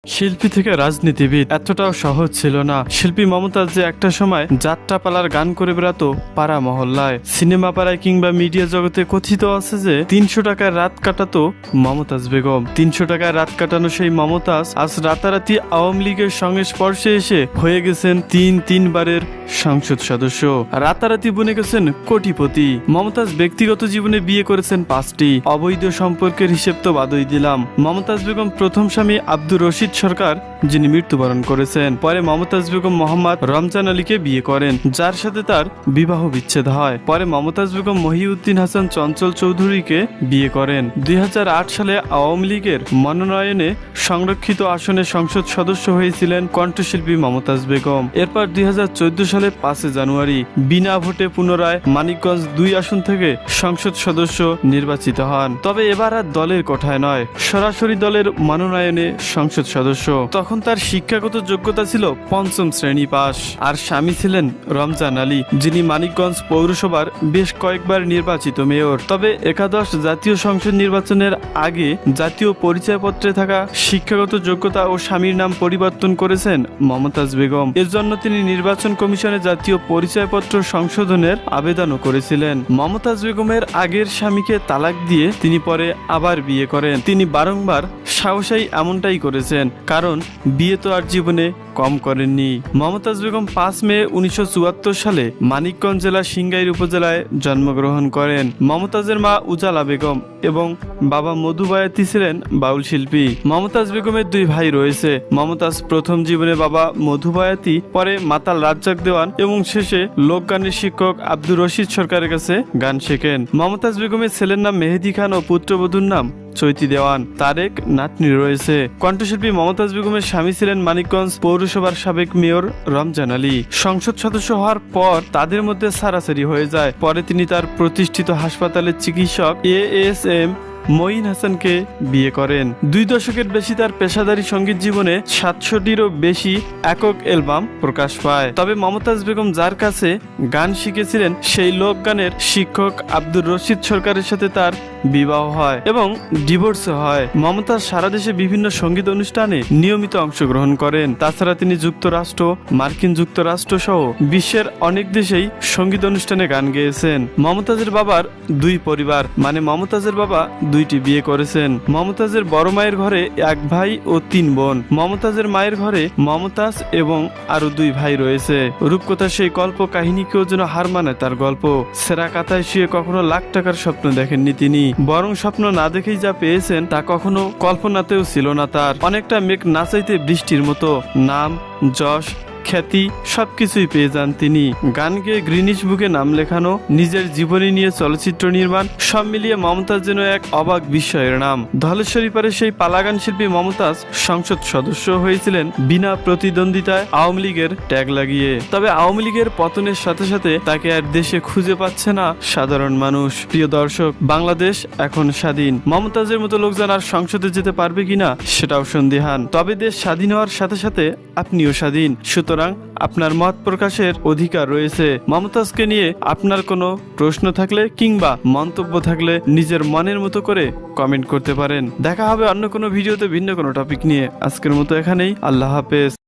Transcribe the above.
শিল্পী থেকে রাজনীতিবিদ এতটাও সহজ ছিল না। শিল্পী মমতাজ যে একটা সময় যাত্রাপালার গান করে বেড়াতো পাড়া মহল্লায়, সিনেমা পাড়ায় কিংবা মিডিয়া জগতে কথিত আছে যে 300 টাকায় রাত কাটাতো মমতাজ বেগম। 300 টাকায় রাত কাটানো সেই মমতাজ আজ রাতারাতি আওয়ামী লীগের সংস্পর্শে এসে হয়ে গেছেন তিনবারের সংসদ সদস্য। রাতারাতি বনে গেছেন কোটিপতি। মমতাজ ব্যক্তিগত জীবনে বিয়ে করেছেন 5টি। অবৈধ সম্পর্কের হিসেব তো বাদই দিলাম। মমতাজ বেগম প্রথম স্বামী আব্দুর রশিদ সরকার, যিনি মৃত্যুবরণ করেছেন। পরে মমতাজ বেগম মোহাম্মদ রমজান আলীকে বিয়ে করেন, যার সাথে তার বিবাহ বিচ্ছেদ হয়। পরে মমতাজ বেগম মহিউদ্দিন হাসান চঞ্চল চৌধুরীকে বিয়ে করেন। 2008 সালে আওয়ামী লীগের মনোনয়নে সংরক্ষিত আসনে সংসদ সদস্য হয়েছিলেন কণ্ঠশিল্পী মমতাজ বেগম। এরপর 2014 সালে 5 জানুয়ারি বিনা ভোটে পুনরায় মানিকগঞ্জ 2 আসন থেকে সংসদ সদস্য নির্বাচিত হন। তবে এবার আর দলের কোঠায় নয়, সরাসরি দলের মনোনয়নে সংসদ সদস্য। তখন তার শিক্ষাগত যোগ্যতা ছিল 5ম শ্রেণী পাস। আর স্বামী ছিলেন রমজান আলী, যিনি মানিকগঞ্জ পৌরসভার বেশ কয়েকবার নির্বাচিত মেয়র। তবে একাদশ জাতীয় সংসদ নির্বাচনের আগে জাতীয় পরিচয়পত্রে থাকা শিক্ষাগত যোগ্যতা ও স্বামীর নাম পরিবর্তন করেছেন মমতাজ বেগম। এর জন্য তিনি নির্বাচন কমিশনে জাতীয় পরিচয়পত্র সংশোধনের আবেদনও করেছিলেন। মমতাজ বেগমের আগের স্বামীকে তালাক দিয়ে তিনি পরে আবার বিয়ে করেন। তিনি বারংবার সাহসাই এমনটাই করেছেন, কারণ বিয়ে তো আর জীবনে কম করেননি। মমতাজ বেগম 5 মে 1974 সালে মানিকগঞ্জ জেলার সিংগাইর উপজেলায় জন্মগ্রহণ করেন। মমতাজের মা উজালা বেগম এবং বাবা মধু বয়াতি ছিলেন বাউল শিল্পী। মমতাজ বেগমের 2 ভাই রয়েছে। মমতাজ প্রথম জীবনে বাবা মধু বয়াতি, পরে মাতাল রাজ্জাক দেওয়ান এবং শেষে লোকগানের শিক্ষক আব্দুর রশিদ সরকারের কাছে গান শেখেন। মমতাজ বেগমের ছেলের নাম মেহেদি খান ও পুত্রবধূর নাম চৈতি দেওয়ান। তার এক নাতনি রয়েছে। কণ্ঠশিল্পী মমতাজ বেগমের স্বামী ছিলেন মানিকগঞ্জ পৌরসভার সাবেক মেয়র রমজান আলী। সংসদ সদস্য হওয়ার পর তাদের মধ্যে ছাড়াছাড়ি হয়ে যায়। পরে তিনি তার প্রতিষ্ঠিত হাসপাতালের চিকিৎসক ASM মঈন হাসানকে বিয়ে করেন। 2 দশকের বেশি তার পেশাদারী সঙ্গীত জীবনে 700টিরও বেশি একক অ্যালবাম প্রকাশ পায়। তবে মমতাজ বেগম যার কাছে গান শিখেছিলেন সেই লোক গানের শিক্ষক আব্দুর রশিদ সরকারের সাথে তার বিবাহ হয় এবং ডিভোর্স হয়। মমতাজ সারা দেশে বিভিন্ন সঙ্গীত অনুষ্ঠানে নিয়মিত অংশগ্রহণ করেন। তাছাড়া তিনি যুক্তরাষ্ট্র, মার্কিন যুক্তরাষ্ট্র সহ বিশ্বের অনেক দেশেই সঙ্গীত অনুষ্ঠানে গান গেয়েছেন। মমতাজের বাবার 2 পরিবার, মানে মমতাজের বাবা 2টি বিয়ে করেছেন। মমতাজের বড় মায়ের ঘরে 1 ভাই ও 3 বোন। মমতাজের মায়ের ঘরে মমতাজ এবং আরো 2 ভাই রয়েছে। রূপকথার সেই গল্প কাহিনীকেও যেন হার মানে তার গল্প। সেরা কাতায় শুয়ে কখনো লাখ টাকার স্বপ্ন দেখেননি তিনি, বরং স্বপ্ন না দেখেই যা পেয়েছেন তা কখনো কল্পনাতেও ছিল না তার। অনেকটা মেঘ না চাইতে বৃষ্টির মতো নাম, যশ, খ্যাতি সবকিছুই পেয়ে যান তিনি। গান গেয়ে গ্রিনিশ বুকে নাম লেখানো, নিজের জীবনী নিয়ে চলচ্চিত্র নির্মাণ, সব মিলিয়ে মমতাজ যেন এক অবাক বিস্ময়ের নাম। ধলেশ্বরী পারে সেই পালাগান শিল্পী মমতাজ সংসদ সদস্য হয়েছিলেন বিনা প্রতিদ্বন্দ্বিতায় আওয়ামী লীগের ট্যাগ লাগিয়ে। তবে আওয়ামী লীগের পতনের সাথে সাথে তাকে আর দেশে খুঁজে পাচ্ছে না সাধারণ মানুষ। প্রিয় দর্শক, বাংলাদেশ এখন স্বাধীন। মমতাজের মতো লোকজন আর সংসদে যেতে পারবে কিনা সেটাও সন্দিহান। তবে দেশ স্বাধীন হওয়ার সাথে সাথে আপনিও স্বাধীন, সুতরাং আপনার মত প্রকাশের অধিকার রয়েছে। মমতাজকে নিয়ে আপনার কোনো প্রশ্ন থাকলে কিংবা মন্তব্য থাকলে নিজের মনের মতো করে কমেন্ট করতে পারেন। দেখা হবে অন্য কোনো ভিডিওতে ভিন্ন কোনো টপিক নিয়ে। আজকের মতো এখানেই। আল্লাহ হাফেজ।